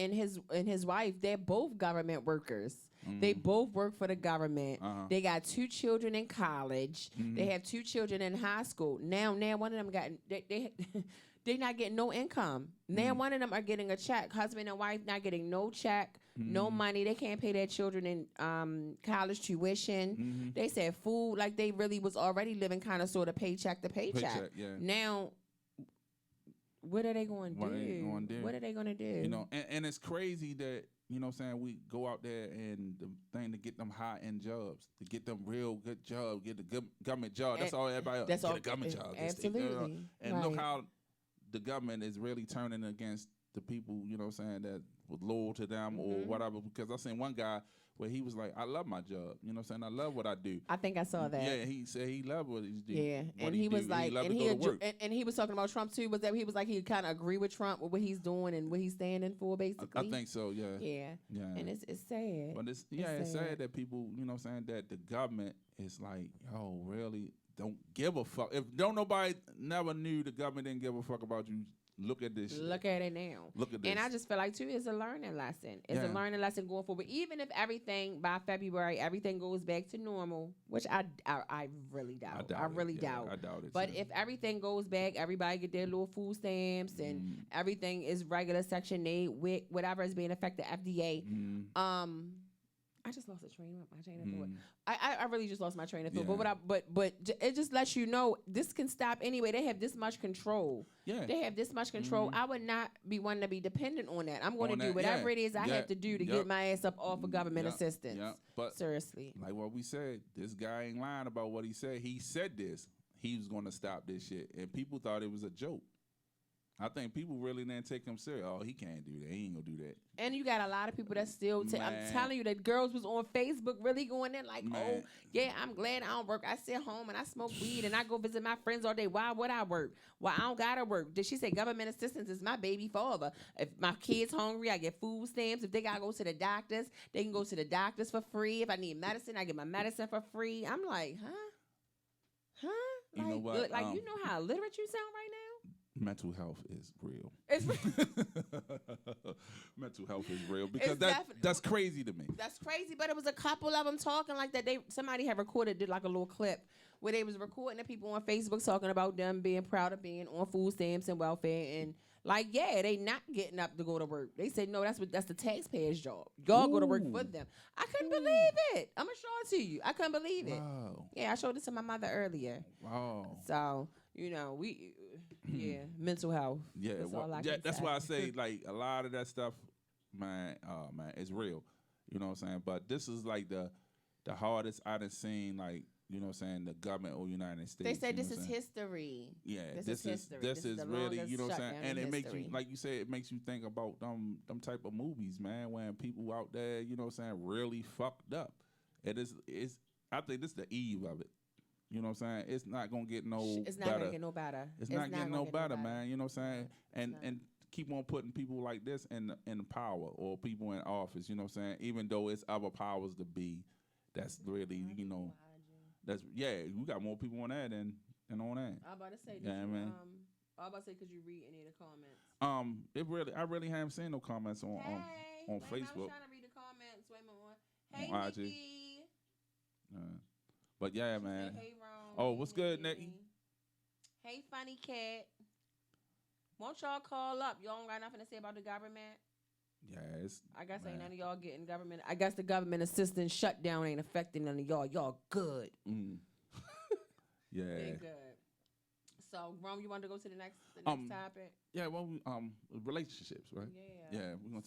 and his wife, they're both government workers. They both work for the government. They got 2 children in college. They have 2 children in high school. Now one of them got they're not getting no income. Now one of them are getting a check. Husband and wife not getting no check, no money. They can't pay their children in college tuition. They said food, like they really was already living kind of sort of paycheck to paycheck. Now, what are they going to do? What are they going to do? You know, and it's crazy that, you know what I'm saying, we go out there and the thing to get them high-end jobs, to get them real good jobs, get the good government job. That's all everybody else. That's all. Get a government job. Absolutely. And look how the government is really turning against the people, you know what I'm saying, that was loyal to them or whatever. Because I seen one guy where he was like, I love my job. You know what I'm saying? I love what I do. I think I saw that. Yeah, he said he loved what he's doing. Yeah, and he was like, and he was talking about Trump too. Was that he was like he kind of agree with Trump with what he's doing and what he's standing for, basically. I think so. Yeah. Yeah. And it's sad. But it's sad that people, you know what I'm saying, that the government is like, oh, really don't give a fuck. If nobody never knew the government didn't give a fuck about you. Look at this. Look at it now. Look at this. And I just feel like too, it's a learning lesson. It's a learning lesson going forward. Even if everything by February, everything goes back to normal, which I really doubt. I really doubt. I doubt it. But if everything goes back, everybody get their little food stamps and everything is regular Section 8, WIC, whatever is being affected, FDA. I just lost my train of thought. I really just lost my train of thought. But it just lets you know this can stop anyway. They have this much control. Yeah. They have this much control. I would not be one to be dependent on that. I'm going to do whatever it is I have to do to get my ass up off of government assistance. But seriously. Like what we said, this guy ain't lying about what he said. He said this. He was going to stop this shit. And people thought it was a joke. I think people really didn't take him serious. Oh, he can't do that. He ain't gonna do that. And you got a lot of people that still. I'm telling you that girls was on Facebook really going in like, oh yeah, I'm glad I don't work. I sit home and I smoke weed and I go visit my friends all day. Why would I work? Well, I don't gotta work. Did she say government assistance is my baby father? If my kid's hungry, I get food stamps. If they gotta go to the doctors, they can go to the doctors for free. If I need medicine, I get my medicine for free. I'm like, huh? Like, you know what? Like you know how illiterate you sound right now. Mental health is real. It's Mental health is real because that's crazy to me. That's crazy, but it was a couple of them talking like that. Somebody had did like a little clip where they was recording the people on Facebook talking about them being proud of being on food stamps and welfare and like they not getting up to go to work. They said no, that's the taxpayers' job. Y'all go to work for them. I couldn't believe it. I'm gonna show it to you. I couldn't believe it. Wow. Yeah, I showed it to my mother earlier. Wow. So we. Yeah, mental health. Yeah, that's why I say like a lot of that stuff, man, it's real. You know what I'm saying? But this is like the hardest I done seen, like, you know what I'm saying, the government of the United States. They said this is history. Yeah, this is history. This is really, you know what I'm saying? And it makes you, like you said, it makes you think about them type of movies, man, when people out there, you know what I'm saying, really fucked up. I think this is the eve of it. You know what I'm saying? It's not gonna get no better. It's not gonna get no better. It's not getting no better, man. You know what I'm saying? And keep on putting people like this in power or people in office. You know what I'm saying? Even though it's other powers to be, that's really, you know, we got more people on that than on that. I'm about to say, man. I'm about to say, could you read any of the comments? I really haven't seen no comments on Facebook. I was trying to read the comments. Wait a minute. Hey, Nikki. But yeah, man. Hey, Ron. Oh, what's good, Nikki? Hey, funny cat. Won't y'all call up? Y'all don't got nothing to say about the government? Yes. I guess ain't none of y'all getting government. I guess the government assistance shutdown ain't affecting none of y'all. Y'all good. Yeah. They good. So, Rome, you want to go to the next topic? Yeah. Well, relationships, right? Yeah. Yeah, we're gonna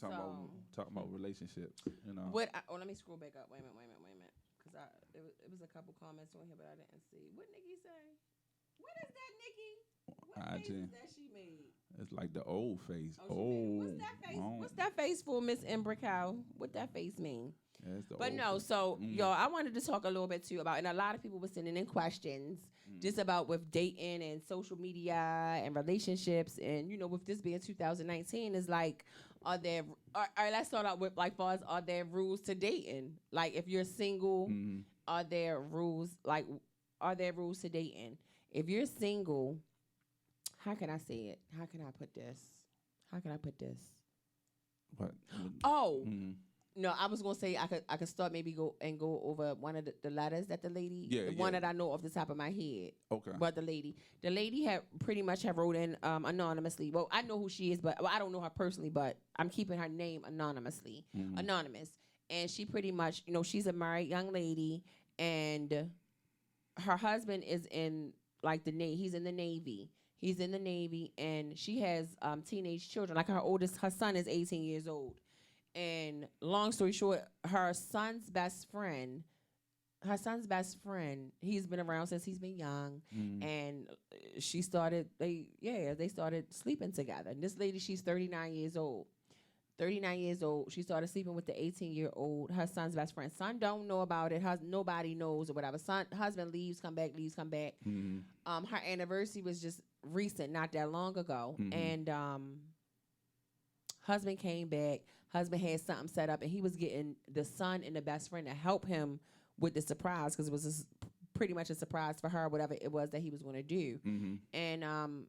talk about relationships. You know. Let me scroll back up. Wait a minute. Because it was a couple comments on here, but I didn't see. What Nikki say? What is that, Nikki? What face is that she made? It's like the old face. What's that face? What's that face for, Miss Embricow? What that face mean? Yeah, it's the but old no, face. so y'all, I wanted to talk a little bit too about, and a lot of people were sending in questions just about with dating and social media and relationships, and with this being 2019, is like, are there? All right, let's start out with like, far as are there rules to dating? Like, if you're single, are there rules? Like, are there rules to dating? If you're single, how can I say it? How can I put this? But oh. No, I was gonna say I could start maybe go over one of the letters that the lady, one that I know off the top of my head. Okay. But the lady had pretty much have wrote in anonymously. Well, I know who she is, but I don't know her personally. But I'm keeping her name anonymous. And she pretty much, she's a married young lady, and her husband is in like the Navy. He's in the Navy. And she has teenage children. Like her son is 18 years old. And long story short, her son's best friend, he's been around since he's been young. And they started sleeping together. And this lady, she's 39 years old. She started sleeping with the 18-year-old, her son's best friend. Son don't know about it. Nobody knows or whatever. Husband leaves, come back. Her anniversary was just recent, not that long ago. And husband came back. Husband had something set up, and he was getting the son and the best friend to help him with the surprise, because it was pretty much a surprise for her, whatever it was that he was going to do. And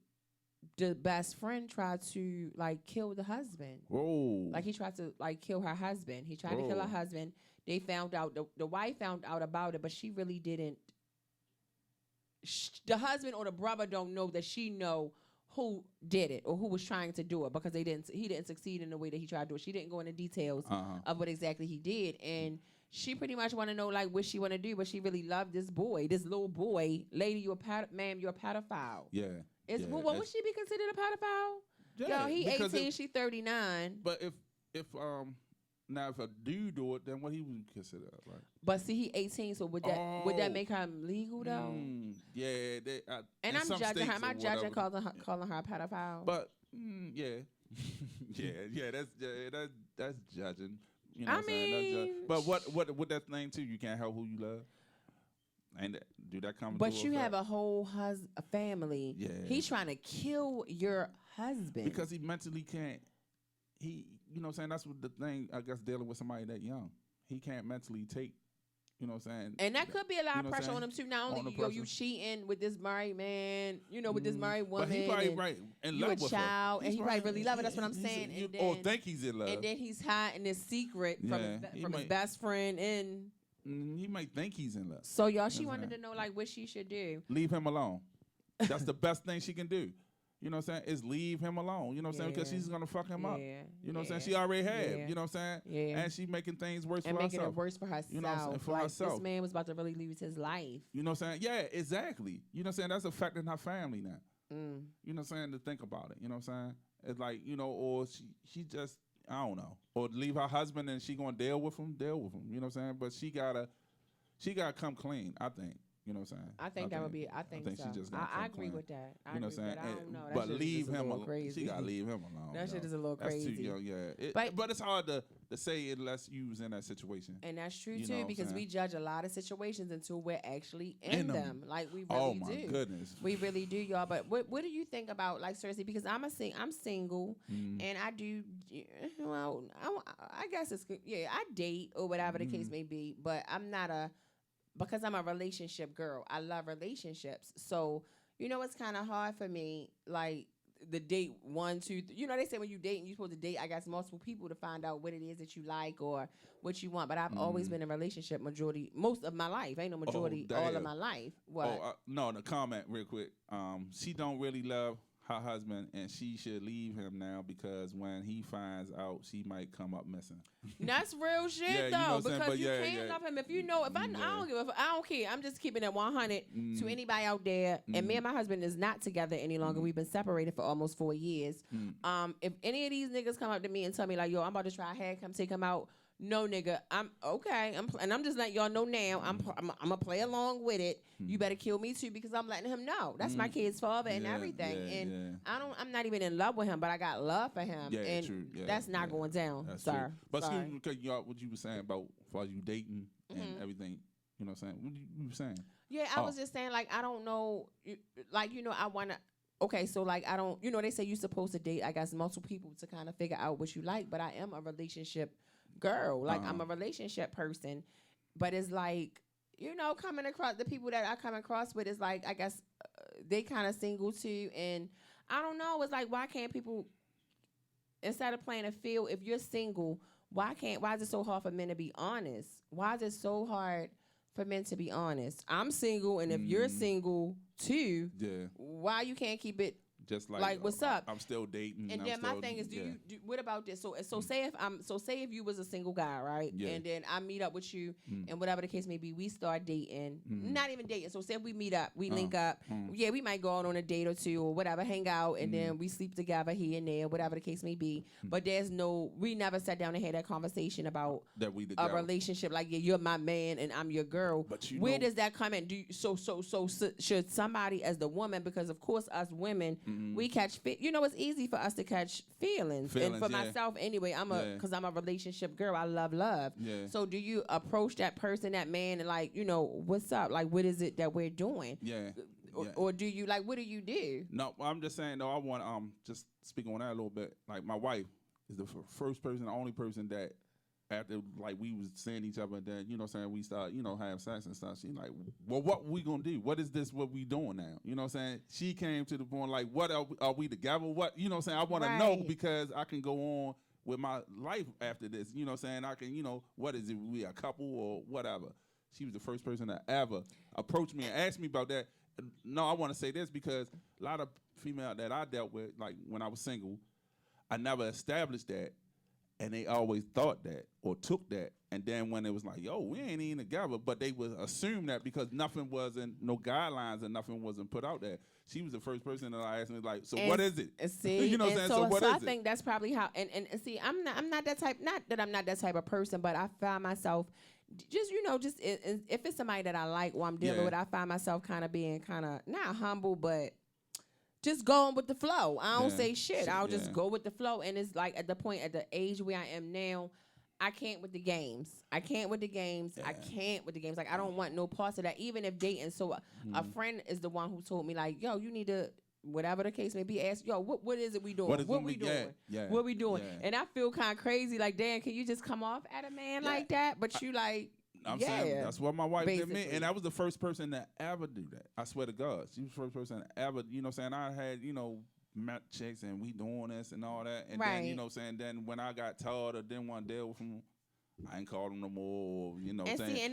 the best friend tried to kill the husband. Whoa! He tried to kill her husband. He tried to kill her husband. They found out. The wife found out about it, but she really didn't. The husband or the brother don't know that she know who did it or who was trying to do it, because he didn't succeed in the way that he tried to do it. She didn't go into details of what exactly he did. And she pretty much want to know what she want to do, but she really loved this little boy. Lady, you're a pedophile. Yeah. Would she be considered a pedophile? Yeah. Yo, he 18, she 39. But if a dude do it, then what he would consider, right? But see, he 18, so would that make him legal though? Yeah. And I'm judging her. Am I judging calling her a pedophile? But yeah. That's judging. You know I mean, but what that thing too? You can't help who you love. And do that come? But you have a whole a family. Yeah. He's trying to kill your husband because he mentally can't. You know what I'm saying? That's what the thing, I guess, dealing with somebody that young. He can't mentally take, you know what I'm saying? And that could be a lot of pressure on him, too. Not only you cheating with this married man, with this married woman. But he probably in love with her. Child, and he probably really love her. That's what I'm saying. Or think he's in love. And then he's hiding this secret from his best friend. And he might think he's in love. So, y'all, she wanted to know, what she should do. Leave him alone. That's the best thing she can do. You know what I'm saying? Is leave him alone. You know what I'm saying? Because she's going to fuck him up. You know what I'm saying? She already had. You know what I'm saying? Yeah. And she making things worse for herself. And making it worse for herself. You know what I'm saying? For herself. This man was about to really lose his life. You know what I'm saying? Yeah, exactly. You know what I'm saying? That's affecting her family now. You know what I'm saying? To think about it. You know what I'm saying? It's like, or she just, I don't know. Or leave her husband and she going to deal with him. You know what I'm saying? But she got to come clean, I think. You know what I'm saying? I think so. She just I agree with that. You know what I'm saying? I don't know. But leave him alone. Crazy. She got to leave him alone. That shit is a little crazy. That's too young, yeah. But it's hard to say unless you was in that situation. And that's true, too, because we judge a lot of situations until we're actually in them. We really do. Oh, my goodness. We really do, y'all. But what do you think about, seriously, because I'm single, and I do, well, I guess it's, I date or whatever the case may be, but I'm not because I'm a relationship girl. I love relationships. So, it's kind of hard for me, the date 1, 2, 3. They say when you date and you're supposed to date, I guess, multiple people to find out what it is that you like or what you want. But I've always been in a relationship most of my life. Ain't no majority, all of my life. What? No, the comment real quick. She don't really love her husband, and she should leave him now because when he finds out, she might come up missing. That's real shit, though, because you can't love him if I don't care. I'm just keeping it 100 to anybody out there. And me and my husband is not together any longer. We've been separated for almost 4 years. If any of these niggas come up to me and tell me yo, I'm about to try hair, come take him out. No, nigga, I'm okay. I'm just letting y'all know now. I'm gonna play along with it. You better kill me too because I'm letting him know. That's my kid's father and everything. I'm not even in love with him, but I got love for him. Yeah, and true. Yeah, that's not going down, that's sir. True. But excuse me, because what you were saying about while you dating and everything. You know what I'm saying? What you were saying? Yeah, I was just saying I don't know. I wanna. Okay, so I don't. They say you're supposed to date, I guess, multiple people to kind of figure out what you like. But I am a relationship girl. I'm a relationship person, but it's coming across the people that I come across with is I guess they kind of single too, and I don't know. It's why can't people instead of playing a field, if you're single, why is it so hard for men to be honest? Why is it so hard for men to be honest? I'm single, and if you're single too, why you can't keep it just like what's up? I'm still dating. And then my thing is, what about this? So say if you was a single guy, right? Yeah. And then I meet up with you, and whatever the case may be, we start dating. Not even dating. So say if we meet up, we link up. Yeah, we might go out on a date or two or whatever, hang out, and then we sleep together here and there, whatever the case may be. But we never sat down and had that conversation about that a relationship. Like, yeah, you're my man and I'm your girl. But where does that come in? Should somebody as the woman, because of course us women, we catch it's easy for us to catch feelings. And for myself anyway, because I'm a relationship girl. I love love. Yeah. So do you approach that person, that man, and like, what's up? Like, what is it that we're doing? Yeah. Or do you what do you do? No, I'm just saying though, I want just speak on that a little bit. Like, my wife is the first person, the only person that after like we was seeing each other, and then we start having sex and stuff. She like, well, what we gonna do? What is this? What we doing now? You know what I'm saying? She came to the point like, what are we together? What you know what I'm saying? I want to know because I can go on with my life after this. You know what I'm saying? I can what is it? We a couple or whatever. She was the first person that ever approached me and asked me about that. No, I want to say this because a lot of female that I dealt with, like when I was single, I never established that. And they always thought that or took that. And then when it was like, yo, we ain't even together, but they would assume that because nothing wasn't, no guidelines and nothing wasn't put out there. She was the first person that I asked me, like, so what is it? See, you know what I'm saying? So what is I think that's probably how, and see, I'm not that type, not that I'm not that type of person, but I find myself just, if it's somebody that I like or I'm dealing with, I find myself kind of being not humble, but just going with the flow. I don't say shit. I'll just go with the flow. And it's like at the age where I am now, I can't with the games. I can't with the games. Like, I don't want no parts of that, even if dating. So a friend is the one who told me, like, yo, you need to, whatever the case may be, ask, yo, what is it we doing? What we doing? Yeah. What we doing? Yeah. And I feel kind of crazy. Like, Dan, can you just come off at a man like that? But you like, I'm saying that's what my wife did me, and I was the first person to ever do that. I swear to God, she was the first person to ever. I had met chicks and we doing this and all that, and then then when I got tired or didn't want to deal with them, I ain't called them no more. And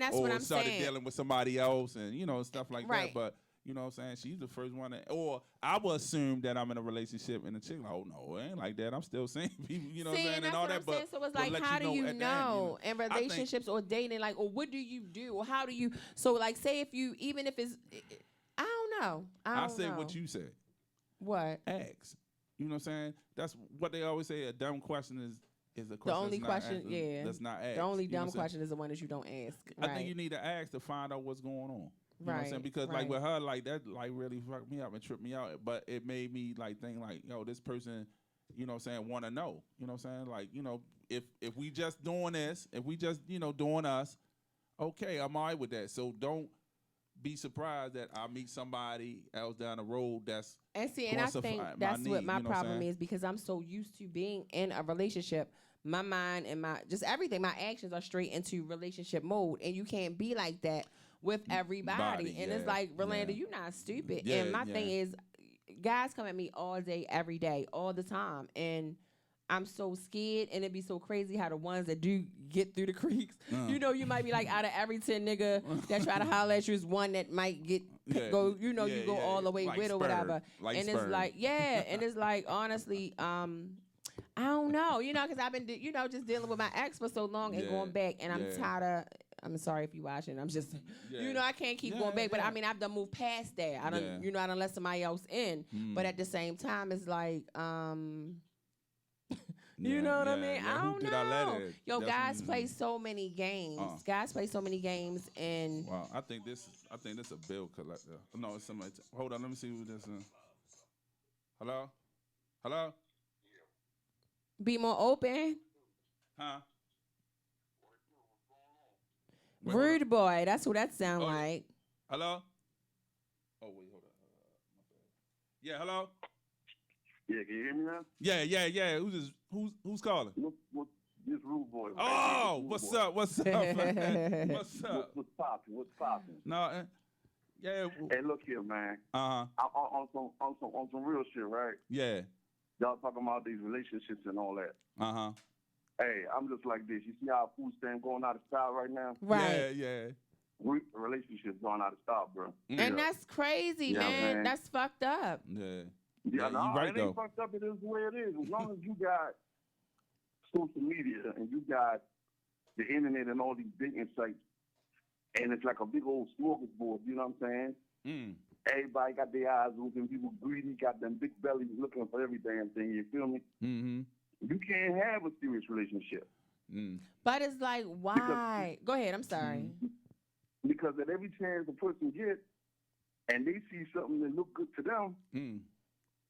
that's what I'm started saying. dealing with somebody else and stuff like that. But you know what I'm saying? She's the first one or I will assume that I'm in a relationship and the chick like, oh no, it ain't like that. I'm still seeing people, you know what I'm saying? And all that. But so it's like, how do you know in relationships or dating, like, or what do you do? Or how do you, so like, say if you, even if it's, I don't know. I say what you said. What? Ask. You know what I'm saying? That's what they always say. A dumb question is a question. The only question, that's not asked. The only dumb question is the one that you don't ask. I think you need to ask to find out what's going on. You know what I'm saying? Because like with her, like that like really fucked me up and tripped me out. But it made me like think like, yo, this person, you know what I'm saying, wanna know. You know what I'm saying? Like, if we just doing this, if we just, doing us, okay, I'm all right with that. So don't be surprised that I meet somebody else down the road that's and I think that's what my problem is, because I'm so used to being in a relationship. My mind and my just everything, my actions are straight into relationship mode, and you can't be like that with everybody. And it's like, Rolanda, you're not stupid. And my thing is, guys come at me all day, every day, all the time, and I'm so scared. And it'd be so crazy how the ones that do get through the creeks, you might be like, out of every 10 nigga that try to holler at you, is one that might get go. You go all the way like with sperm, or whatever. like and sperm. It's like, and it's like, honestly, I don't know, because I've been, just dealing with my ex for so long and going back, and I'm tired of. I'm sorry if you watching. I'm just, I can't keep going back. But I mean, I've done moved past that. I don't, I don't let somebody else in. But at the same time, it's like, you know what I mean? I don't know. Yo, guys play so many games. Guys play so many games, and wow, I think this a bill collector. No, it's somebody. Hold on, let me see who this is. Hello. Bmore open. Huh? Rude boy. That's who that sound like. Hello? Oh, wait, hold on. My bad. Yeah, hello? Yeah, can you hear me now? Yeah. Who's calling? What this rude boy. Oh, what's up, man? What's up? What's popping? No, yeah. Hey, look here, man. Uh-huh. On some real shit, right? Yeah. y'all talking about these relationships and all that. Hey, I'm just like this. You see how food stamp going out of style right now? Right. Yeah. Relationships going out of style, bro. And that's crazy, man. That's fucked up. Yeah, no, you right, it though. ain't fucked up. It is the way it is. As long as you got social media and you got the internet and all these big insights, and it's like a big old smorgasbord, you know what I'm saying? Everybody got their eyes open. People greedy, got them big bellies looking for every damn thing. You feel me? You can't have a serious relationship. But it's like, why? Go ahead. I'm sorry. Because at every chance a person gets, and they see something that look good to them,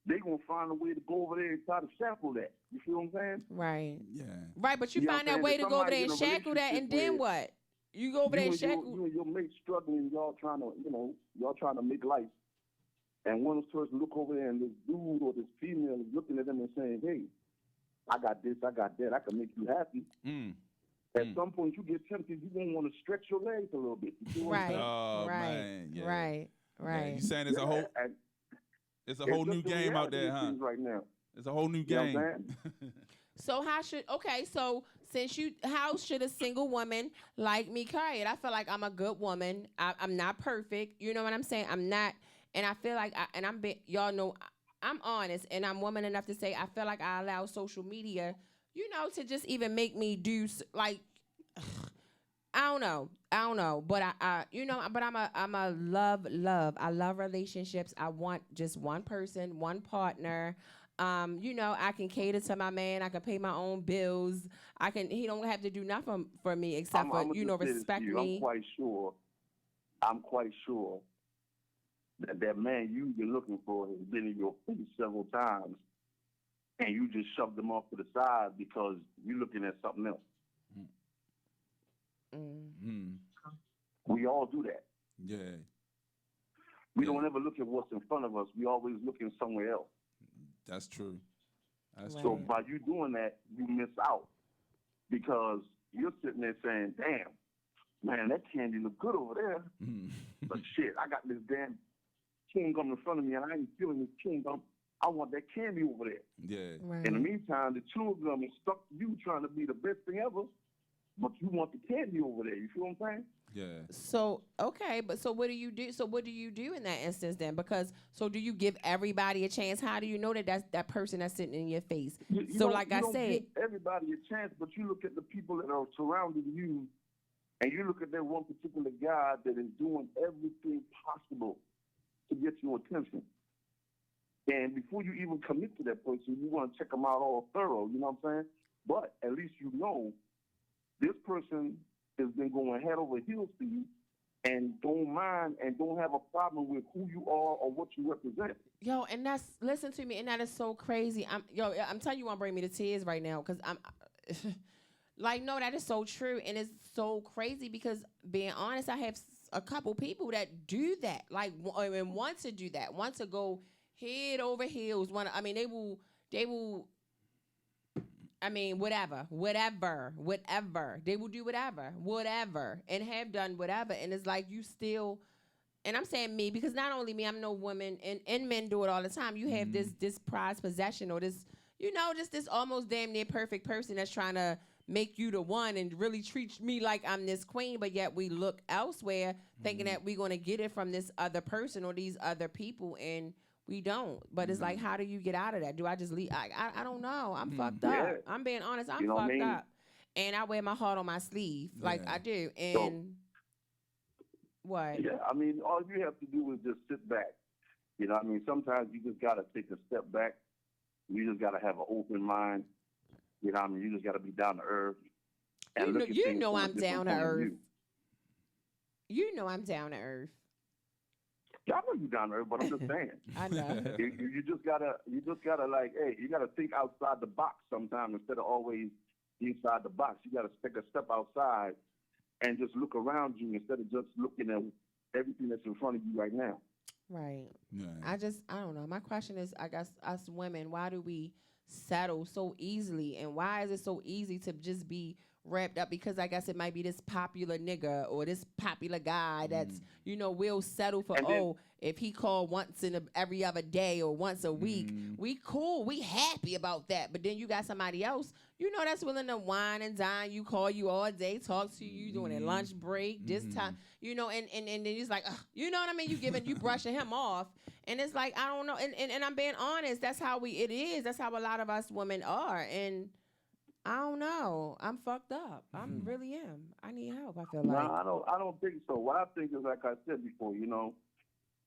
they gonna find a way to go over there and try to shackle that. You feel what I'm saying? Right. Yeah. Right, but you find that way to go over there and shackle that, and then what? You go over there and shackle. You and your mate struggling, y'all trying to make life. And one person look over there and this dude or this female is looking at them and saying, hey, I got this, I got that, I can make you happy. At some point you get tempted, you don't want to stretch your legs a little bit. You Right. Oh, right. Man. Yeah. Right. Yeah, you saying it's a whole whole new game out there, huh? Right now. It's a whole new game. So how should a single woman like me carry it? I feel like I'm a good woman. I'm not perfect. You know what I'm saying? I'm not, and I feel like y'all know I'm honest, and I'm woman enough to say I feel like I allow social media, to just even make me do like. I don't know, but I'm a love. I love relationships. I want just one person, one partner. I can cater to my man. I can pay my own bills. He don't have to do nothing for me except for respect me. I'm quite sure that man you're looking for has been in your face several times, and you just shoved them off to the side because you're looking at something else. We all do that. Yeah. We don't ever look at what's in front of us. We always looking somewhere else. That's true. So by you doing that, you miss out because you're sitting there saying, damn, man, that candy look good over there. But shit, I got this damn chewing gum in front of me and I ain't feeling this chewing gum. I want that candy over there. Yeah. Right. In the meantime, the chewing gum is stuck to you trying to be the best thing ever, but you want the candy over there. You feel what I'm saying? Yeah. So, okay, but so what do you do? So what do you do in that instance then? Do you give everybody a chance? How do you know that's that person that's sitting in your face? You like I don't said, give everybody a chance, but you look at the people that are surrounding you, and you look at that one particular guy that is doing everything possible to get your attention. And before you even commit to that person, you want to check them out all thorough, you know what I'm saying? But at least you know this person has been going head over heels for you and don't mind and don't have a problem with who you are or what you represent. Yo, and listen to me, and that is so crazy. I'm telling you, you want to bring me to tears right now because I'm like, no, that is so true, and it's so crazy because being honest, I have a couple people that do that, like, and want to do that, want to go head over heels. They will. I mean, whatever. They will do whatever, and have done whatever. And it's like you still, and I'm saying me because not only me, I'm no woman, and men do it all the time. You have this prized possession or this, just this almost damn near perfect person that's trying to make you the one and really treat me like I'm this queen, but yet we look elsewhere thinking that we're going to get it from this other person or these other people, and we don't. But it's like, how do you get out of that? Do I just leave? I don't know. I'm fucked up. I'm being honest. I'm fucked up. And I wear my heart on my sleeve. Like I do. And what? Yeah, all you have to do is just sit back. Sometimes you just got to take a step back. You just got to have an open mind. You just got to be down to earth. And you know I'm down to earth. You know I'm down to earth. Yeah, I know you down there, but I'm just saying. I know. You just gotta like, hey, you gotta think outside the box sometimes instead of always inside the box. You gotta take a step outside and just look around you instead of just looking at everything that's in front of you right now. Right. Yeah. I don't know. My question is, I guess us women, why do we settle so easily? And why is it so easy to just be wrapped up? Because I guess it might be this popular nigga or this popular guy that's, will settle for, if he called once in every other day or once a week, we cool, we happy about that. But then you got somebody else, that's willing to wine and dine. You call you all day, talk to you during a lunch break, this time, and then he's like, you know what I mean? You brushing him off. And it's like, I don't know. And I'm being honest, that's how it is. That's how a lot of us women are. And I don't know. I'm fucked up. I really am. I need help, I feel like. No, I don't think so. What I think is, like I said before,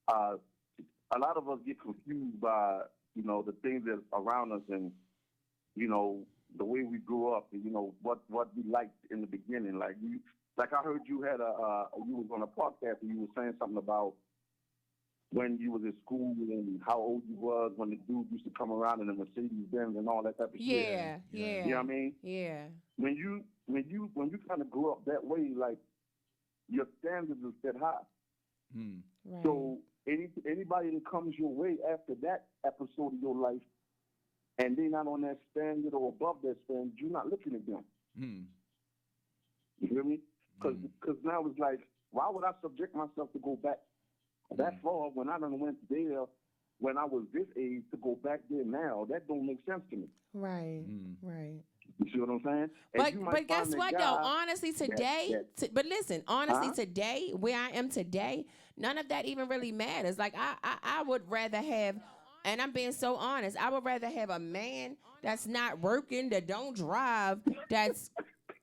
a lot of us get confused by, the things that around us and, the way we grew up and, what we liked in the beginning. Like I heard you had you was on a podcast and you were saying something about when you was in school and how old you was when the dude used to come around in the Mercedes Benz and all that type of shit. Yeah. You know what I mean? Yeah. When you kind of grew up that way, like your standards are set high. Right. So anybody that comes your way after that episode of your life, and they're not on that standard or above that standard, you're not looking at them. You hear me? Because now it's like, why would I subject myself to go back that far when I done went there when I was this age to go back there now? That don't make sense to me. Right. Right. You see what I'm saying? But guess what, though? Honestly, today, but listen, honestly, today, where I am today, none of that even really matters. Like, I would rather have, and I'm being so honest, I would rather have a man that's not working, that don't drive, that's...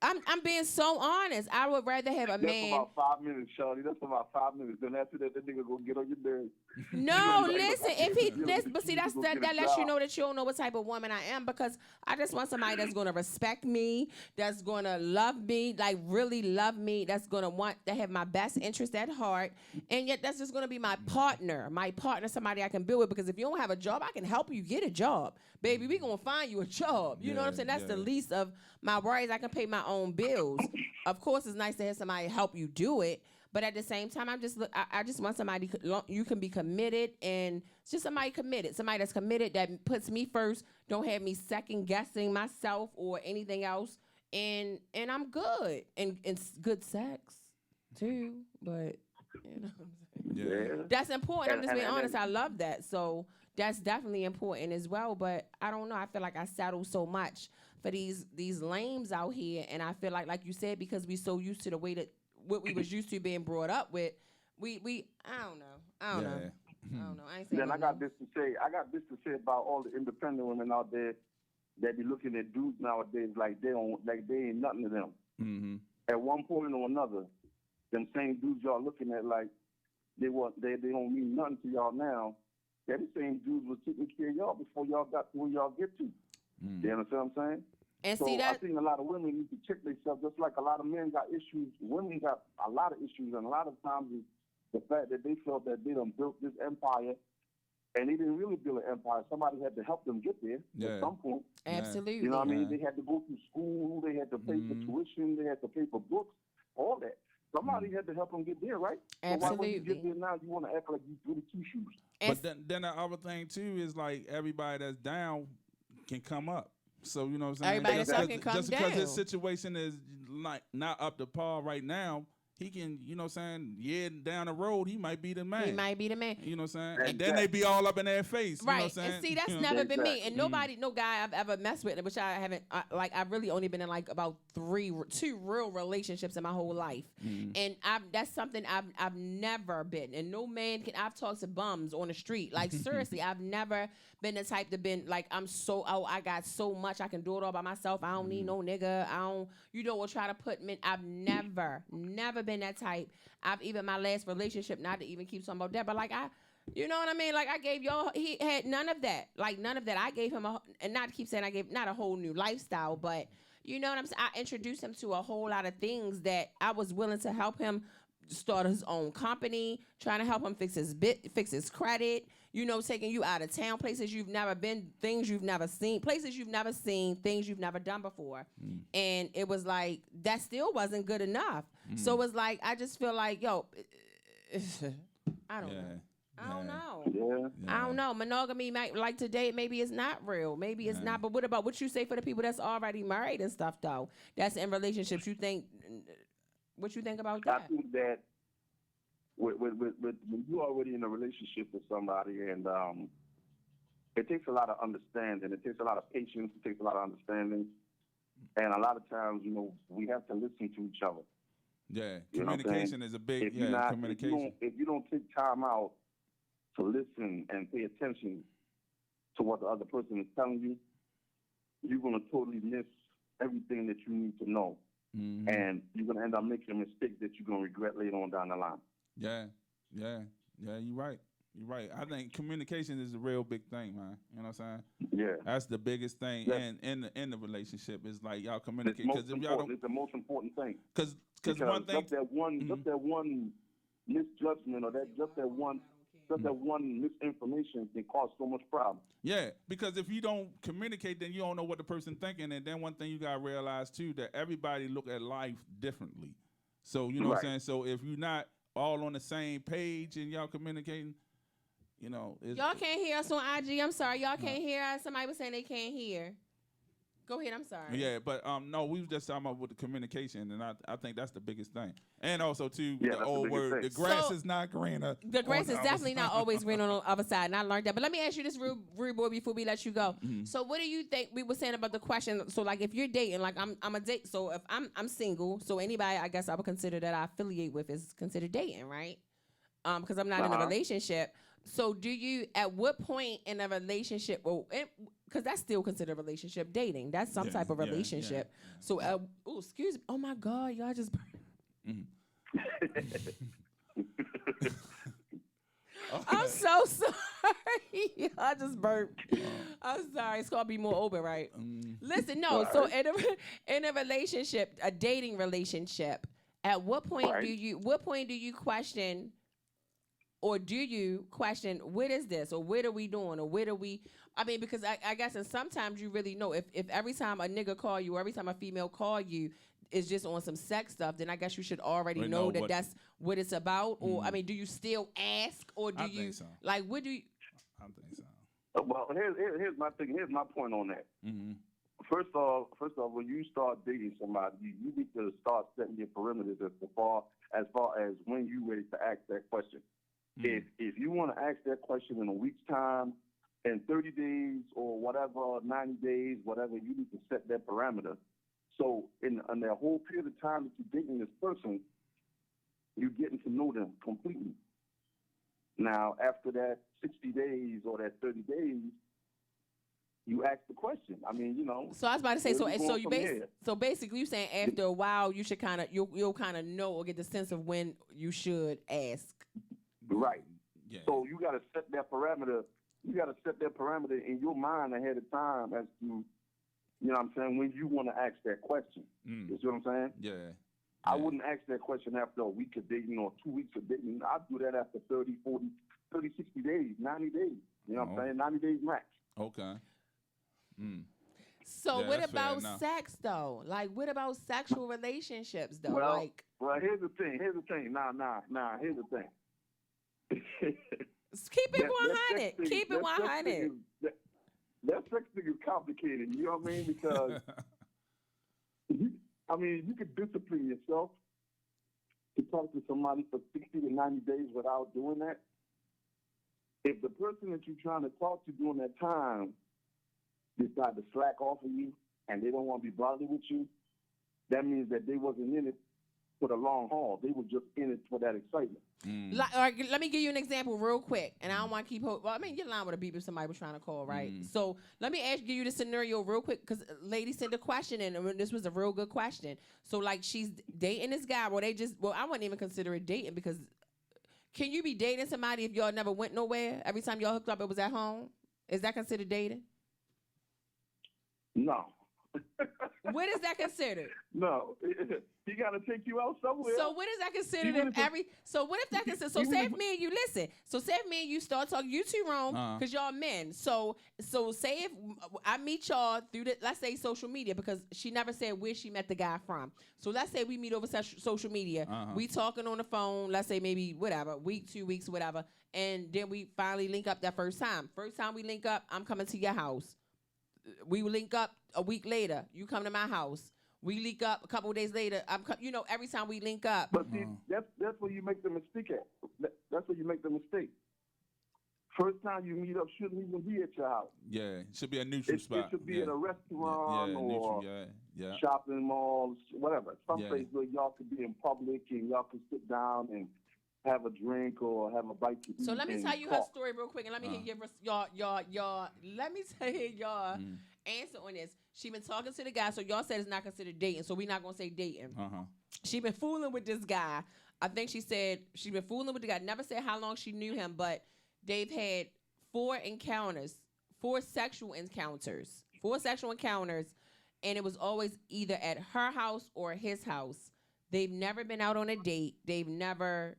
I'm being so honest. I would rather have a man. That's about 5 minutes, Shawty. That's about 5 minutes. Then after that nigga gonna get on your nerves. No, listen. If he, but see, that lets you know that you don't know what type of woman I am, because I just want somebody that's gonna respect me, that's gonna love me, like really love me, that's gonna want to have my best interest at heart, and yet that's just gonna be my partner, somebody I can build with. Because if you don't have a job, I can help you get a job, baby. We gonna find you a job. You know what I'm saying? That's the least of my worries. I can pay my own bills. Of course, it's nice to have somebody help you do it, but at the same time, I just want somebody you can be committed, and it's just somebody committed, somebody that's committed, that puts me first. Don't have me second guessing myself or anything else, and I'm good, and it's good sex too. But you know what I'm saying? That's important. I'm just being honest. I love that, so that's definitely important as well. But I don't know. I feel like I settle so much for these lames out here, and I feel like you said, because we so used to the way that what we was used to being brought up with, we I don't know. I don't know. I ain't saying. Then I got this to say about all the independent women out there that be looking at dudes nowadays like they ain't nothing to them. At one point or another, them same dudes y'all looking at like they don't mean nothing to y'all now. They're the same dudes was taking care of y'all before y'all got to where y'all get to. You understand what I'm saying? And so see that, I think a lot of women need to check themselves, just like a lot of men got issues. Women got a lot of issues, and a lot of times it's the fact that they felt that they done built this empire, and they didn't really build an empire. Somebody had to help them get there at some point. Absolutely. You know what I mean? They had to go through school. They had to pay for tuition. They had to pay for books. All that. Somebody had to help them get there, right? Absolutely. So why when you get there now, you want to act like you threw the two shoes? But then the other thing too is like everybody that's down can come up. So you know what I'm saying? Everybody that's up can come just down. Because his situation is like not up to par right now, he can, you know what I'm saying, down the road, he might be the man. He might be the man. You know what I'm saying? And then they be all up in their face. You know what I'm saying? And see, that's never been me. And no guy I've ever messed with, which I haven't, I've really only been in like about two real relationships in my whole life. And that's something I've never been. And no man I've talked to bums on the street. Like seriously, I've never been the type to been like, I got so much, I can do it all by myself. I don't need no nigga. Will try to put me. I've never been that type. Even my last relationship, not to even keep talking about that, but like you know what I mean? Like I gave y'all, he had none of that. Like none of that. I gave him and not to keep saying I gave not a whole new lifestyle, but you know what I'm saying? I introduced him to a whole lot of things that I was willing to help him start his own company, trying to help him fix his credit, taking you out of town, places you've never been, things you've never seen, places you've never seen, things you've never done before. And it was like, that still wasn't good enough. So it was like, I just feel like, I don't know. I don't know. Yeah. I don't know. Monogamy might like today. Maybe it's not real. Maybe it's not. But what about what you say for the people that's already married and stuff though? That's in relationships. You think? What you think about that? I think that when you're already in a relationship with somebody, and it takes a lot of understanding. It takes a lot of patience. It takes a lot of understanding, and a lot of times, we have to listen to each other. Yeah, You communication is a big communication. If you don't take time out to listen and pay attention to what the other person is telling you, you're gonna totally miss everything that you need to know, and you're gonna end up making a mistake that you're gonna regret later on down the line. Yeah. You're right. You're right. I think communication is a real big thing, man. You know what I'm saying? Yeah. That's the biggest thing in the relationship is like y'all communicate. It's the most important thing. Because one thing, just that one misjudgment or just that one misinformation can cause so much problem. Yeah, because if you don't communicate, then you don't know what the person thinking, and then one thing you gotta realize too that everybody look at life differently. So you know what I'm saying. So if you're not all on the same page and y'all communicating, y'all can't hear us on IG. I'm sorry, y'all can't hear us. Somebody was saying they can't hear. Go ahead. I'm sorry. Yeah, but no, we was just talking about with the communication, and I think that's the biggest thing. And also too, the old word, the grass is not greener. The grass is definitely not always green on the other side, and I learned that. But let me ask you this, real boy, before we let you go. So, what do you think we were saying about the question? So, like, if you're dating, like I'm a date. So, if I'm single, so anybody I guess I would consider that I affiliate with is considered dating, right? Because I'm not in a relationship. So do you, at what point in a relationship, because that's still considered a relationship, dating, that's some type of relationship. Yeah. So, excuse me. Oh my God, y'all just I'm so sorry. I just burped. I'm sorry. It's gonna be more open, right? Listen, no. So in a relationship, a dating relationship, at what point do you question? Or do you question, what is this? Or what are we doing? Or what are we... I mean, because I guess and sometimes you really know. If every time a nigga call you or every time a female call you is just on some sex stuff, then I guess you should already know that that's what it's about. Or, I mean, do you still ask? Or do you... So. Like, what do you... I think so. Well, here's my thing. Here's my point on that. First off, when you start dating somebody, you need to start setting your perimeters as far as when you're ready to ask that question. If you want to ask that question in a week's time, in 30 days or whatever, 90 days, whatever, you need to set that parameter. So in that whole period of time that you're dating this person, you're getting to know them completely. Now, after that 60 days or that 30 days, you ask the question. I mean, So I was about to say, so basically, you saying after a while, you should you'll kind of know or get the sense of when you should ask. Right. Yeah. So you got to set that parameter. You got to set that parameter in your mind ahead of time as to, what I'm saying, when you want to ask that question. You see what I'm saying? Yeah. I wouldn't ask that question after a week of dating or 2 weeks of dating. I'd do that after 30, 40, 30, 60 days, 90 days. You know what I'm saying? 90 days max. Okay. So what about sex, though? Like, what about sexual relationships, though? Well, here's the thing. Nah, here's the thing. Keep it 100. Keep it 100. That sex thing is complicated. You know what I mean? Because you could discipline yourself to talk to somebody for 60 to 90 days without doing that. If the person that you're trying to talk to during that time decide to slack off of you and they don't want to be bothered with you, that means that they wasn't in it for the long haul. They were just in it for that excitement. Let me give you an example real quick, and I don't want to keep. Well, I mean, your line would have beeped if somebody was trying to call, right? So let me give you the scenario real quick, because lady sent a question in, and this was a real good question. So like, she's dating this guy, I wouldn't even consider it dating, because can you be dating somebody if y'all never went nowhere? Every time y'all hooked up, it was at home. Is that considered dating? No. What is that considered? No, he got to take you out somewhere. So what is that considered Even if if every? So what if that considered? So say if me and you listen. So say if me and you start talking, you two wrong because y'all men. So say if I meet y'all through the, let's say social media, because she never said where she met the guy from. So let's say we meet over social media. We talking on the phone. Let's say maybe whatever, week, 2 weeks, whatever, and then we finally link up that first time. First time we link up, I'm coming to your house. We will link up a week later. You come to my house. We link up a couple of days later. Every time we link up. But see, that's where you make the mistake at. That's where you make the mistake. First time you meet up shouldn't even be at your house. Yeah, it should be a neutral spot. It should be in a restaurant or neutral, shopping malls, whatever. Some place where y'all could be in public and y'all can sit down and have a drink or have a bite to eat. So let me tell you her story real quick, and let me hear y'all. Let me tell you y'all answer on this. She been talking to the guy, so y'all said it's not considered dating, so we're not gonna say dating. She been fooling with this guy. I think she said she been fooling with the guy. Never said how long she knew him, but they've had 4 sexual encounters, and it was always either at her house or his house. They've never been out on a date. They've never,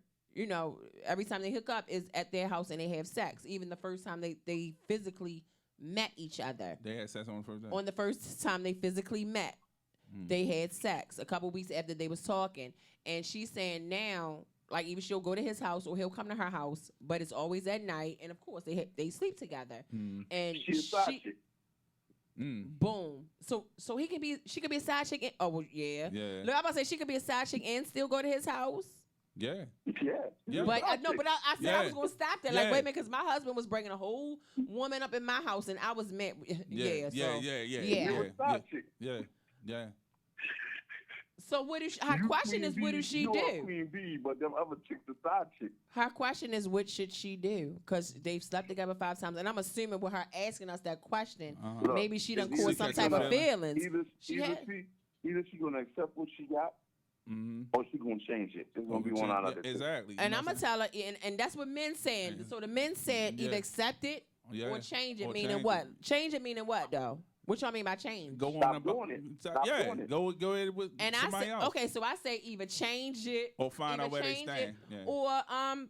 every time they hook up is at their house and they have sex. Even the first time they physically met each other. They had sex on the first time? On the first time they physically met, they had sex a couple weeks after they was talking. And she's saying now, like either she'll go to his house or he'll come to her house, but it's always at night. And of course they sleep together. And boom. So she could be a side chick. Oh well, yeah. Look, I'm about to say she could be a side chick and still go to his house. Yeah. But I said I was gonna stop there. Like, wait a minute, because my husband was bringing a whole woman up in my house, and I was mad. Yeah. So her question is, what does she do? Queen bee, but them other chicks the side chick. Her question is, what should she do? Because they've slept together 5 times, and I'm assuming with her asking us that question, maybe she done caused some type of feelings. Either she gonna accept what she got. Or she gonna change it. It's gonna be one out of it. Exactly. And I'm gonna tell her, and that's what men saying. So the men said either accept it or change it. Meaning what? Change it meaning what though? What y'all mean by change? Stop doing it. Stop doing it. Go ahead with somebody else. Okay, so I say either change it or find out where they stand, or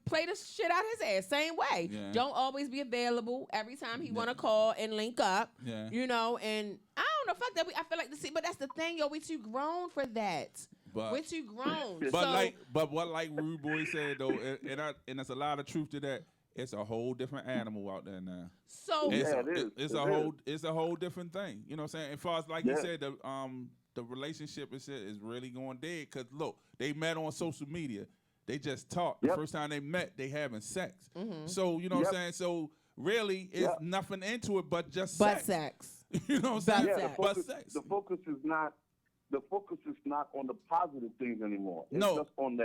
play the shit out his ass. Same way. Yeah. Don't always be available every time he wanna call and link up. Yeah. And I don't know. Fuck that. I feel like but that's the thing, yo. We too grown for that. We're too grown. But what Rude Boy said though, and there's a lot of truth to that. It's a whole different animal out there now. So it's a whole different thing. You know what I'm saying? As far as you said, the relationship is really going dead. Cause look, they met on social media. They just talked. The first time they met, they having sex. So you know what I'm saying? So really, it's nothing into it but just sex. You know what I'm saying? Sex. The focus is not on the positive things anymore. It's just on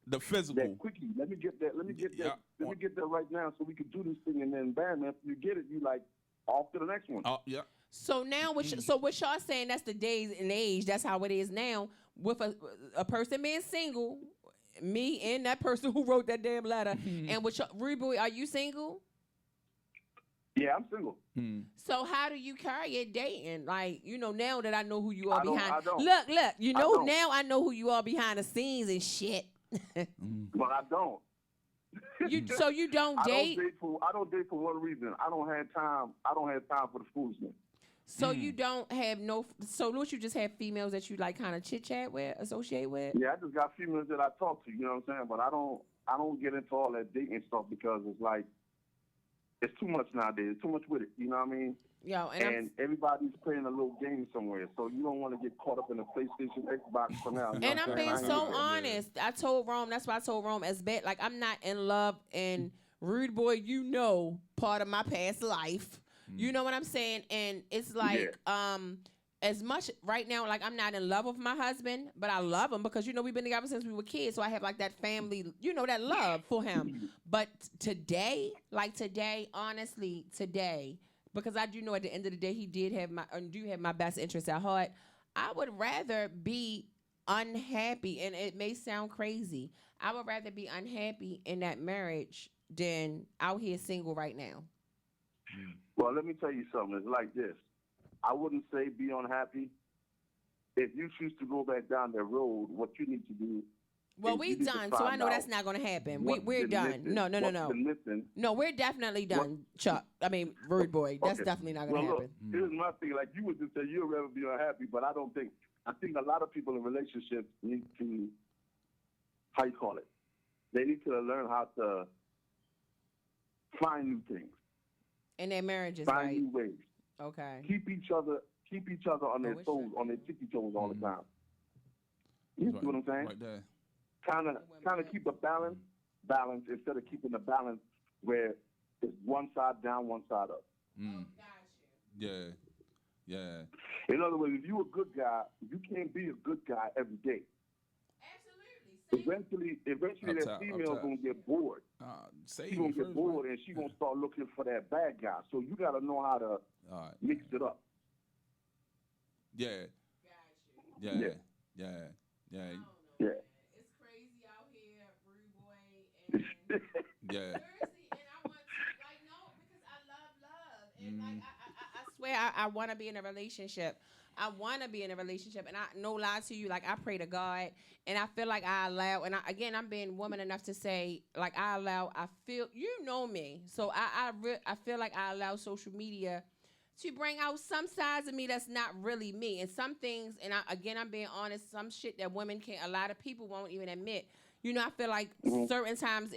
the physical. That quickie. Let me get that right now so we can do this thing, and then bam, after you get it, you like off to the next one. So now, what y'all saying? That's the days and age. That's how it is now. With a person being single, me and that person who wrote that damn letter, and with Rude Boy, are you single? Yeah, I'm single. So how do you carry it dating? Like, now that I know who you are behind. Look, now I know who you are behind the scenes and shit. But I don't. So you don't date? I don't date for one reason. I don't have time for the foolishness. So you don't have so what, you just have females that you like kind of chit chat with, associate with? Yeah, I just got females that I talk to, you know what I'm saying? But I don't get into all that dating stuff because it's like, it's too much nowadays. It's too much with it. You know what I mean? Yo, and everybody's playing a little game somewhere, so you don't want to get caught up in the PlayStation, Xbox for now. And I'm being so honest. I told Rome, that's why I told Rome, as bad, like I'm not in love, and Rude Boy, part of my past life. You know what I'm saying? And it's like, as much right now, like I'm not in love with my husband, but I love him because we've been together since we were kids, so I have like that family, that love for him. But today, honestly, because I do know at the end of the day he do have my best interest at heart. I would rather be unhappy, and it may sound crazy. I would rather be unhappy in that marriage than out here single right now. Well, let me tell you something. It's like this. I wouldn't say be unhappy. If you choose to go back down that road, what you need to do. Well, we done, so I know that's not going to happen. We're done. No. No, we're definitely done, Chuck. I mean, Rude Boy. That's definitely not going to happen. Look, here's my thing. Like you would just say you'd rather be unhappy, but I don't think. I think a lot of people in relationships need to, how you call it? They need to learn how to find new things. In their marriages, find right? new ways. Okay. Keep each other on their toes, on their tippy toes all the time. You see what I'm saying? Right there. Kind of keep a balance instead of keeping the balance where it's one side down, one side up. Yeah. In other words, if you're a good guy, you can't be a good guy every day. Absolutely. Eventually that female's gonna get bored. She's gonna get bored and she's gonna start looking for that bad guy. So you gotta know how to mix it up. Yeah. Gotcha. Yeah. It's crazy out here, Rude Boy, and Yeah. seriously, and I want to because I love, and I swear I want to be in a relationship. And I no lie to you, like I pray to God, and I feel like I allow, and I'm being woman enough to say, like I feel, you know me, so I feel like I allow social media to bring out some sides of me that's not really me, and some things, and I'm being honest, some shit that women can't, a lot of people won't even admit. I feel like certain times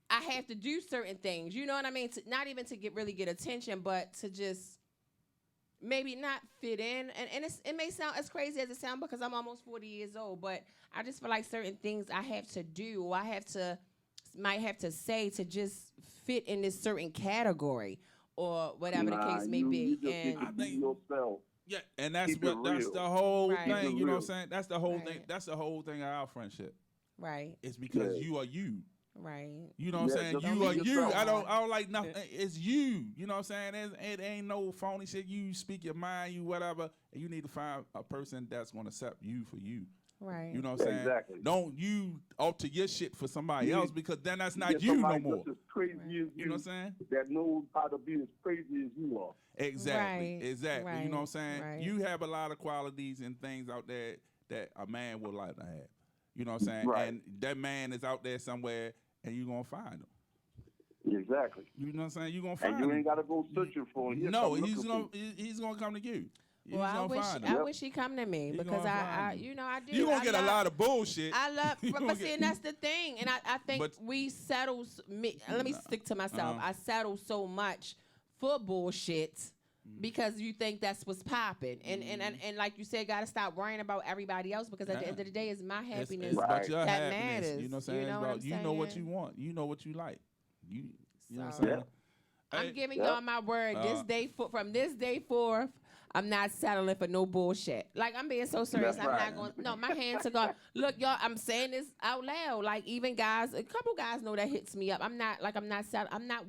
I have to do certain things. You know what I mean? Not even to really get attention, but to just maybe not fit in. And it may sound as crazy as it sounds because I'm almost 40 years old, but I just feel like certain things I have to do or might have to say to just fit in this certain category or whatever the case may be. And I think yourself. Yeah, and that's the whole thing. You know what I'm saying? That's the whole thing. Right. That's the whole thing of our friendship. Right. It's because you are you. Right. You know what I'm saying? You are you. I don't like nothing. It's you. You know what I'm saying? It ain't no phony shit. You speak your mind, you whatever. And you need to find a person that's going to accept you for you. Right. You know what I'm saying? Exactly. Don't you alter your shit for somebody else because then that's not you no more. That's as crazy as you know what I'm saying? That knows how to be as crazy as you are. Exactly. Right. Exactly. Right. You know what I'm saying? Right. You have a lot of qualities and things out there that a man would like to have. You know what I'm saying? Right. And that man is out there somewhere and you're going to find him. Exactly. You know what I'm saying? You're going to find him. And you ain't got to go searching for him. No, he's going to come to you. Well, I wish he come to me because I do. You're going to get a lot of bullshit. I love, but see, and that's the thing. And I think we settle, let me stick to myself. I settle so much for bullshit because you think that's what's popping. And like you said, got to stop worrying about everybody else because at the end of the day, it's my happiness it's your that happiness. matters. You know what I'm saying? You know what I'm saying? You know what you want. You know what you like. You know what I'm So, saying? I'm giving y'all my word. From this day forth, I'm not settling for no bullshit. Like, I'm being so serious. That's I'm right. not going. No, my hands are gone. Look, y'all. I'm saying this out loud. Like, even guys, a couple guys know that hits me up. I'm not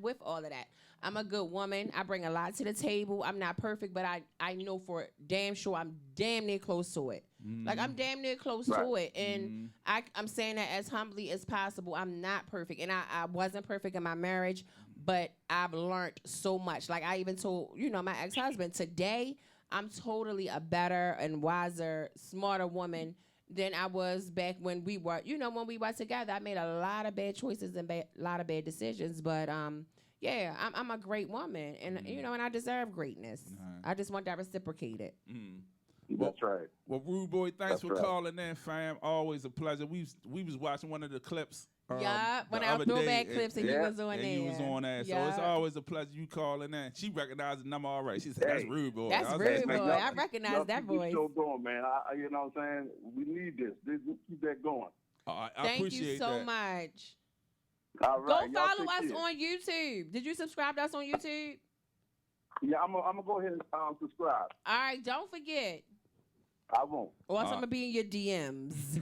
with all of that. I'm a good woman. I bring a lot to the table. I'm not perfect, but I know for damn sure I'm damn near close to it. Like, I'm damn near close to it. And I'm saying that as humbly as possible. I'm not perfect. And I wasn't perfect in my marriage, but I've learned so much. Like, I even told, my ex-husband, today, I'm totally a better and wiser, smarter woman than I was back when we were, when we were together. I made a lot of bad choices and a lot of bad decisions, but yeah, I'm a great woman, and and I deserve greatness. I just want that reciprocated. That's right. Well, Rude Boy, thanks for calling in, fam. Always a pleasure. We was watching one of the clips. When I was throwback clips and you was on there. You was on there. So it's always a pleasure you calling in. She recognized the number already. She said, "That's Rude Boy." That's Rude Boy. I recognize that voice. Still going, man. You know what I'm saying? We need this. Let's keep that going. I Thank appreciate you so that. much. All right. Go follow us on YouTube. Did you subscribe to us on YouTube? Yeah, I'm gonna go ahead and subscribe. All right, don't forget. I won't. Or else I'm gonna be in your DMs.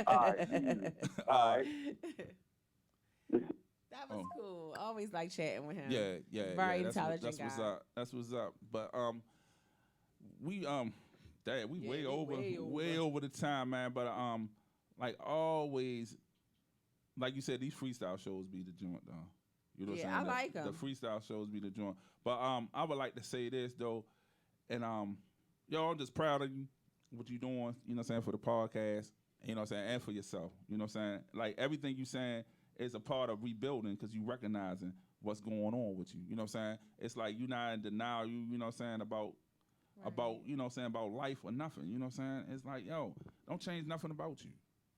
All right. All right. That was cool. Always like chatting with him. Yeah. Very That's intelligent that's guy. what's up. That's what's up. But we way over the time, man. But like always, like you said, these freestyle shows be the joint, though. You know what I'm saying? I like them. The freestyle shows be the joint. But I would like to say this though. And yo, I'm just proud of you, what you doing, you know what I'm saying, for the podcast, you know what I'm saying, and for yourself. You know what I'm saying? Like everything you saying is a part of rebuilding because you recognizing what's going on with you. You know what I'm saying? It's like you not in denial, you know what I'm saying, about you know what I'm saying, about life or nothing. You know what I'm saying? It's like, yo, don't change nothing about you.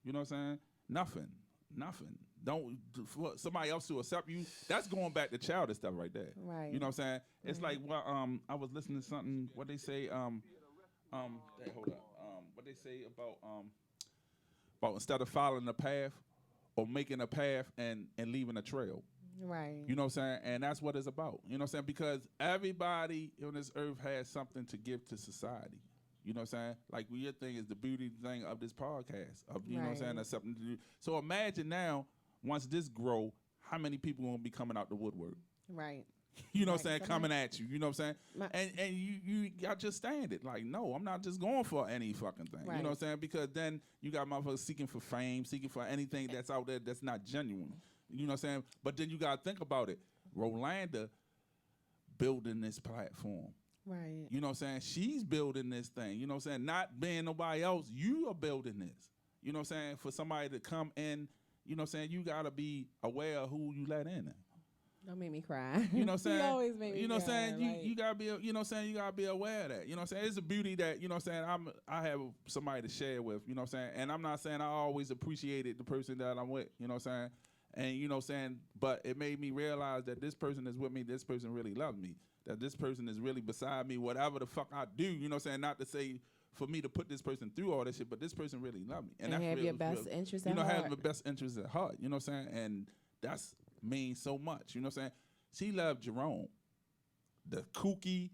You know what I'm saying? Nothing. Don't for somebody else to accept you. That's going back to childish stuff right there. Right. You know what I'm saying? It's like what I was listening to something. What they say? Hold up. What they say about instead of following a path or making a path and leaving a trail. Right. You know what I'm saying? And that's what it's about. You know what I'm saying? Because everybody on this earth has something to give to society. You know what I'm saying? Like, your thing is the beauty thing of this podcast. You know what I'm saying? That's something to do. So imagine now, once this grow, how many people going to be coming out the woodwork? Right. You know what I'm saying? Coming at you. You know what I'm saying? And you got to stand it. Like, no, I'm not just going for any fucking thing. Right. You know what I'm saying? Because then you got motherfuckers seeking for fame, seeking for anything that's out there that's not genuine. You know what I'm saying? But then you got to think about it. Rolanda building this platform. Right. You know what I'm saying? She's building this thing. You know what I'm saying? Not being nobody else. You are building this. You know what I'm saying? For somebody to come in, you know what I'm saying? You got to be aware of who you let in. Don't make me cry. You know what I'm saying? You always make me cry. You know what I'm saying? Like, You got to be, you know what I'm saying? You got to be aware of that. You know what I'm saying? It's a beauty that, you know what I'm saying, I have somebody to share with, you know what I'm saying? And I'm not saying I always appreciated the person that I'm with, you know what I'm saying? And, you know what I'm saying, but it made me realize that this person is with me, this person really loves me, that this person is really beside me, whatever the fuck I do, you know what I'm saying? Not to say for me to put this person through all this shit, but this person really loves me. And have your best interest at heart. You know, have the best interest at heart, you know what I'm saying? And that's means so much, you know what I'm saying? She loved Jerome, the kooky,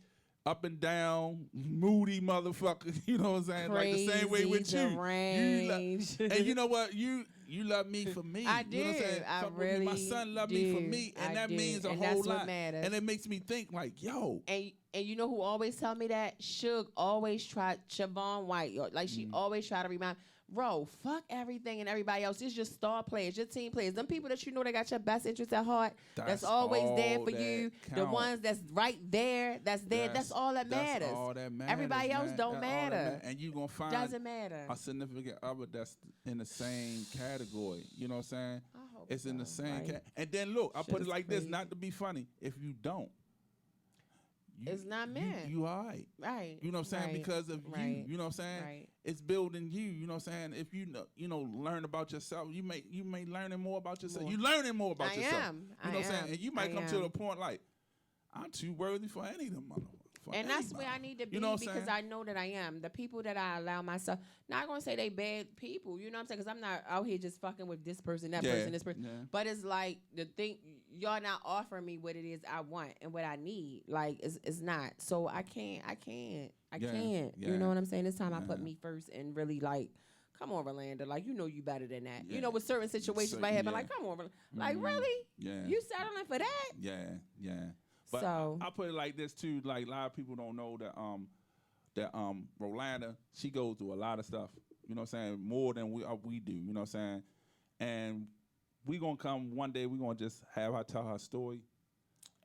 up and down, moody motherfucker, you know what I'm saying? Crazy, like the same way with deranged. you. And you know what? You love me for me. I do. You know what I'm saying? I Fuck with really me. My son loved me for me, and that means a and whole that's lot. What matters. And it makes me think like, yo. And you know who always tell me that? Suge always tried, Siobhan White, like she always try to remind, bro, fuck everything and everybody else. It's just star players, your team players. Them people that you know that got your best interest at heart, that's always there for you. Count. The ones that's right there, that's all that matters. All that matters. Everybody else don't matter. And you gonna find doesn't matter. a significant other that's in the same category. You know what I'm saying? I hope it's in the so, same right? category. And then look, I put it like crazy. this, not to be funny. If you don't, it's not meant. You all right. Right. You know what I'm saying? Right. Because of you know what I'm saying? Right. It's building you, you know what I'm saying? If you know, learn about yourself, you may learning more about yourself. You learning more about yourself. You know what I'm saying? And you might come to the point like, I'm too worthy for any of them motherfuckers. And that's where I need to be, because I know that I am. The people that I allow myself, not going to say they bad people, you know what I'm saying? Because I'm not out here just fucking with this person, that person, this person. Yeah. But it's like the thing, y'all not offering me what it is I want and what I need. Like, it's not. So I can't. Yeah. You know what I'm saying? This time I put me first and really like, come on, Rolanda. Like, you know you better than that. Yeah. You know, with certain situations might happen, like, come on, like, really? Yeah. You settling for that? Yeah. But so I put it like this too. Like, a lot of people don't know that Rolanda, she goes through a lot of stuff. You know what I'm saying? More than we do. You know what I'm saying? And we gonna come one day. We gonna just have her tell her story,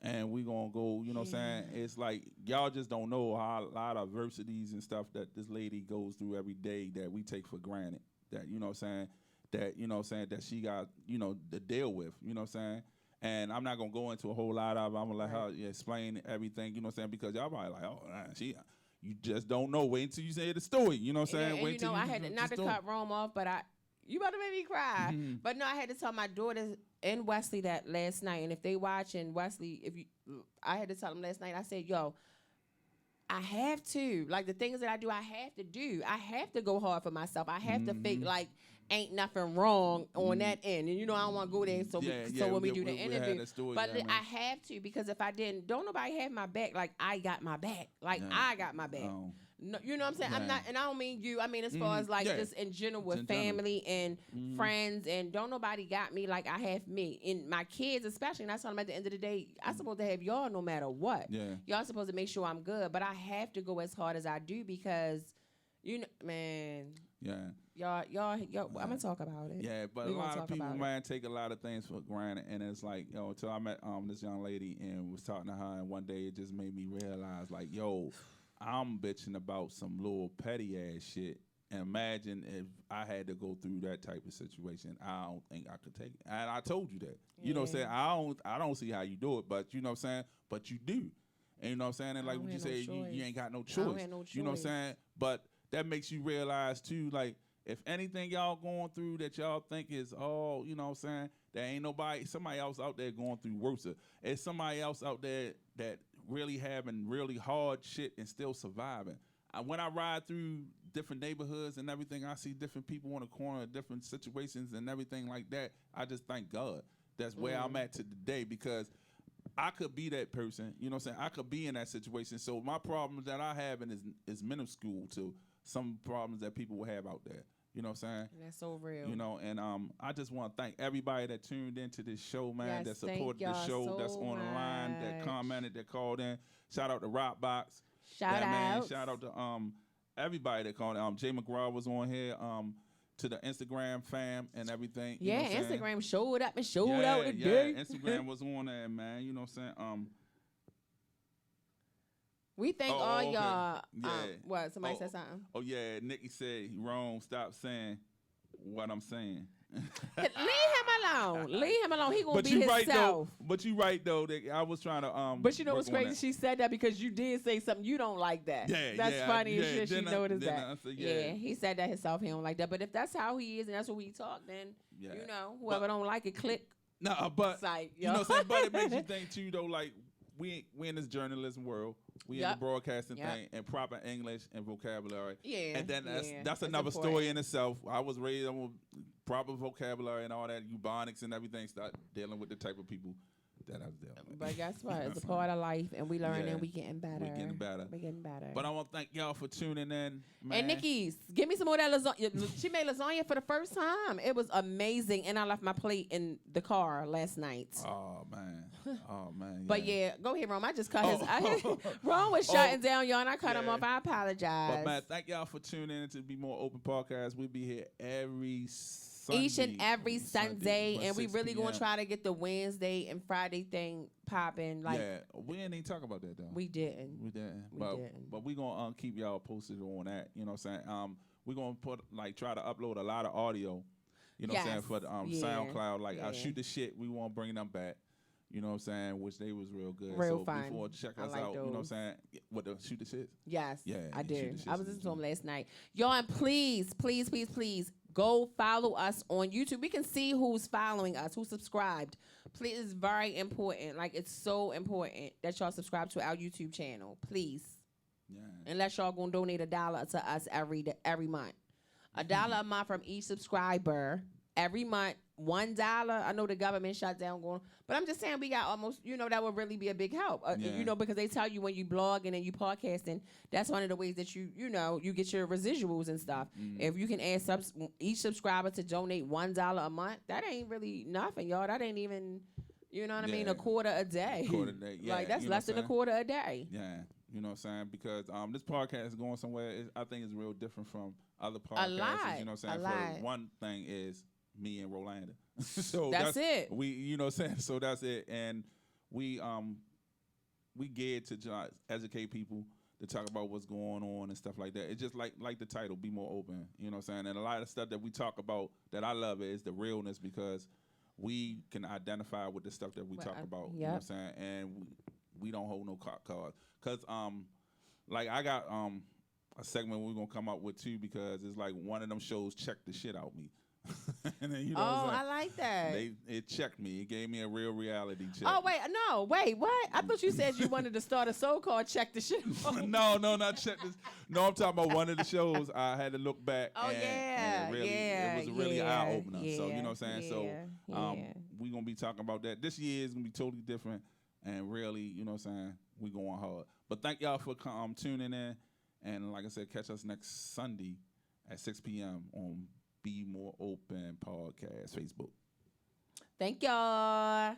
and we gonna go. You know what I'm saying? It's like y'all just don't know how a lot of adversities and stuff that this lady goes through every day that we take for granted. That you know what I'm saying? That you know what I'm saying? That she got to deal with. You know what I'm saying? And I'm not going to go into a whole lot of it. I'm going to let her explain everything, you know what I'm saying? Because y'all probably like, oh, you just don't know. Wait until you say the story, you know what I'm saying? And, wait till I had to, not to cut Rome off, but you about to make me cry. Mm-hmm. But no, I had to tell my daughters in Wesley that last night. And if they watching Wesley, I had to tell them last night, I said, yo, I have to. Like, the things that I do, I have to do. I have to go hard for myself. I have to fake like ain't nothing wrong on that end. And I don't want to go there. So when we do the interview, but I have to, because if I didn't, don't nobody have my back. Like, I got my back. Like, I got my back. No, you know what I'm saying? I'm not, and I don't mean you. I mean as far as like just in general with family and friends, and don't nobody got me like I have me. And my kids especially, and I tell them at the end of the day, I'm supposed to have y'all no matter what. Yeah. Y'all supposed to make sure I'm good, but I have to go as hard as I do because, man. Yeah. Y'all, I'm gonna talk about it. Yeah, but a lot of people, man, take a lot of things for granted, and it's like, until I met this young lady and was talking to her, and one day it just made me realize, like, yo, I'm bitching about some little petty ass shit. And imagine if I had to go through that type of situation. I don't think I could take it. And I told you that. You know what I'm saying? I don't see how you do it, but you know what I'm saying? But you do. And you know what I'm saying? And like what you say, you ain't got no choice. You know what I'm saying? But that makes you realize too, like, if anything y'all going through that y'all think is all, you know what I'm saying, there ain't somebody else out there going through worse. It's somebody else out there that really having really hard shit and still surviving. When I ride through different neighborhoods and everything, I see different people on the corner, different situations and everything like that. I just thank God that's where I'm at today, because I could be that person, you know what I'm saying? I could be in that situation. So my problems that I have is minuscule to some problems that people will have out there. You know what I'm saying? That's so real. You know, and I just want to thank everybody that tuned into this show, man, that supported the show, so that's on the line, that commented, that called in. Shout out to Rockbox. Shout out. Man. Shout out to everybody that called in. Jay McGraw was on here. To the Instagram fam and everything. You know Instagram showed up and showed out today. Yeah, Instagram was on there, man. You know what I'm saying? We thank all y'all. What? Somebody said something? Oh, yeah. Nikki said, Rome, stop saying what I'm saying. Leave him alone. Leave him alone. He gonna be himself. But you right though. That I was trying to But you know what's crazy? She said that because you did say something you don't like that. Yeah, that's funny as shit. She noticed that. Said, he said that himself. He don't like that. But if that's how he is and that's what we talk, then you know whoever don't like it, click. No, but site, you know what I'm saying. But it makes you think too though. Like we in this journalism world. We in the broadcasting thing and proper English and vocabulary. Yeah. And then that's another important story in itself. I was raised on proper vocabulary and all that, Ebonics and everything. Start dealing with the type of people that I was dealing with. But guess what? It's a part of life, and we learn and we getting better. We're getting better. We're getting better. But I want to thank y'all for tuning in, man. And Nikki, give me some more of that lasagna. She made lasagna for the first time. It was amazing, and I left my plate in the car last night. Oh, man. Oh, man. But go ahead, Rome. I just cut his. Rome was shutting down, y'all, and I cut him off. I apologize. But, man, thank y'all for tuning in to Be More Open Podcast. We'll be here every Sunday. Each and every Sunday, and we really going to try to get the Wednesday and Friday thing popping. Like, we didn't even talk about that, though. We didn't. But we going to keep y'all posted on that. You know what I'm saying? We're going to try to upload a lot of audio, you know what I'm saying, for the SoundCloud. Like, I'll shoot the shit. We want to bring them back. You know what I'm saying? Which they was real good. Real fun. Before, check us out. Those. You know what I'm saying? What, the shoot the shit? Yes. Yeah. I did. I was listening to them last night. Y'all, and please, please, please, please, go follow us on YouTube. We can see who's following us, who subscribed. Please, it's very important. Like, it's so important that y'all subscribe to our YouTube channel. Please. Yeah. Unless y'all gonna donate $1 to us every month. $1 a month from each subscriber. Every month, $1. I know the government shut down going, but I'm just saying we got almost, that would really be a big help. Because they tell you when you blogging and you podcasting, that's one of the ways that you get your residuals and stuff. If you can ask each subscriber to donate $1 a month, that ain't really nothing, y'all. That ain't even, you know what I mean, a quarter a day. Like, that's less than a quarter a day. Yeah. You know what I'm saying? Because this podcast is going somewhere. I think it's real different from other podcasts. A lot. You know what I'm saying? For one thing is me and Rolanda. So that's it. We, you know what I'm saying? So that's it. And we geared to educate people, to talk about what's going on and stuff like that. It's just like the title, Be More Open. You know what I'm saying? And a lot of stuff that we talk about that I love is the realness, because we can identify with the stuff that we talk about. You know what I'm saying? And we don't hold no cards. Because I got a segment we're gonna come up with too, because it's like one of them shows checked the shit out me. And then, I like that. It checked me. It gave me a real reality check. Oh wait, what? I thought you said you wanted to start a so-called check the shit. No, not check this. No, I'm talking about one of the shows. I had to look back. Oh and it was a really eye opener. So you know what I'm saying. So we're gonna be talking about that. This year is gonna be totally different, and really, you know what I'm saying, we going hard. But thank y'all for tuning in, and like I said, catch us next Sunday at 6 p.m. on Be More Open Podcast Facebook. Thank y'all.